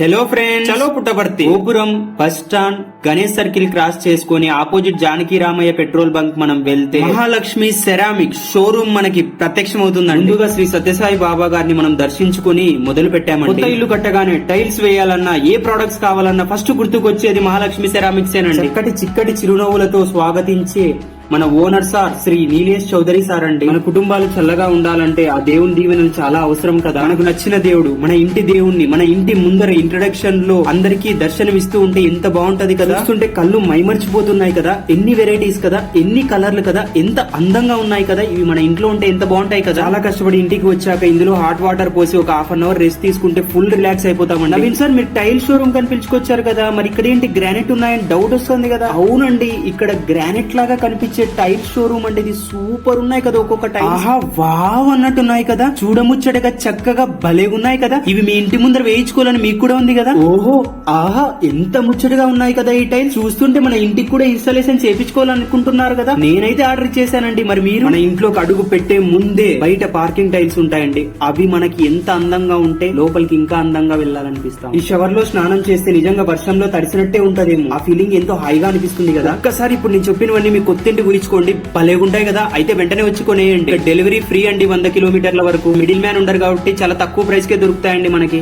Hello friends, చలో Puttaparthi Gopuram bus stand Ganesh circle cross చేసుకుని opposite Janaki Ramayya petrol bunk మనం వెళ్తే మహాలక్ష్మి సెరామిక్ షోరూమ్ మనకి ప్రత్యక్షం అవుతుందండి. ముందుగా శ్రీ సత్యసాయి బాబా గారిని మనం దర్శించుకుని మొదలు పెట్టామండి. కొత్త ఇల్లు కట్టగానే టైల్స్ వేయాలన్నా ఏ ప్రొడక్ట్స్ కావాలన్నా ఫస్ట్ గుర్తుకొచ్చేది మహాలక్ష్మి సెరామిక్స్ ఏనండి. చిక్కటి చిరునవ్వులతో స్వాగతించే మన owner sir Shri Nilesh Chaudhary sir అండి. మన కుటుంబాలు చల్లగా ఉండాలంటే ఆ దేవుని దీవెనలు చాలా అవసరం కదా. మనకు నచ్చిన దేవుడు, మన ఇంటి దేవుణ్ణి మన ఇంటి ముందర ఇంట్రడక్షన్ లో అందరికీ దర్శనమిస్తూ ఉంటే ఎంత బాగుంటది కదా. చూస్తుంటే కళ్ళు మైమర్చిపోతున్నాయి కదా. ఎన్ని వెరైటీస్ కదా, ఎన్ని కలర్లు కదా, ఎంత అందంగా ఉన్నాయి కదా. ఇవి మన ఇంట్లో ఉంటే ఎంత బాగుంటాయి కదా. చాలా కష్టపడి ఇంటికి వచ్చాక ఇందులో హాట్ వాటర్ పోసి ఒక హాఫ్ అన్ అవర్ రెస్ట్ తీసుకుంటే ఫుల్ రిలాక్స్ అయిపోతామండి. నవీన్ సార్, మీరు టైల్ షోరూమ్ కని పిలుచుకొచ్చారు కదా, మరి ఇక్కడ ఏంటి గ్రానైట్ ఉన్నాయని డౌట్ వస్తుంది కదా. అవునండి, ఇక్కడ గ్రానైట్ లాగా కనిపించే టైల్ షోరూమ్ అంటే ఇది సూపర్ ఉన్నాయి కదా. ఒక్కొక్క టైల్ ఆహా వావ్ అన్నట్టున్నాయి కదా. చూడముచ్చటగా చక్కగా భలేగున్నాయి కదా. ఇవి మీ ఇంటి ముందర వేయించుకోవాలని మీకు కూడా ఉంది కదా. ఓహో ఆహా, ఎంత ముచ్చటగా ఉన్నాయి కదా ఈ టైల్. చూస్తుంటే మన ఇంటికి కూడా ఇన్స్టాలేషన్ చేపించుకోవాలనుకుంటున్నారు కదా. నేనైతే ఆర్డర్ చేశానండి. మరి మీరు? మన ఇంట్లోకి అడుగు పెట్టే ముందే బయట పార్కింగ్ టైల్స్ ఉంటాయండి. అవి మనకి ఎంత అందంగా ఉంటే లోపలికి ఇంకా అందంగా వెళ్ళాలనిపిస్తాం. ఈ షవర్ లో స్నానం చేస్తే నిజంగా వర్షంలో తడిసినట్టే ఉంటదేమో. ఆ ఫీలింగ్ ఎంతో హాయిగా అనిపిస్తుంది కదా. ఒక్కసారి ఇప్పుడు నేను చెప్పినవన్నీ మీ కొత్తింటి గురించుకోండి, భలేగుంటాయి కదా. అయితే వెంటనే వచ్చి కొనేయండి. డెలివరీ ఫ్రీ అండి 100 కిలోమీటర్ల వరకు. మిడిల్ మ్యాన్ ఉండరు కాబట్టి చాలా తక్కువ ప్రైస్ కే దొరుకుతాయండి మనకి.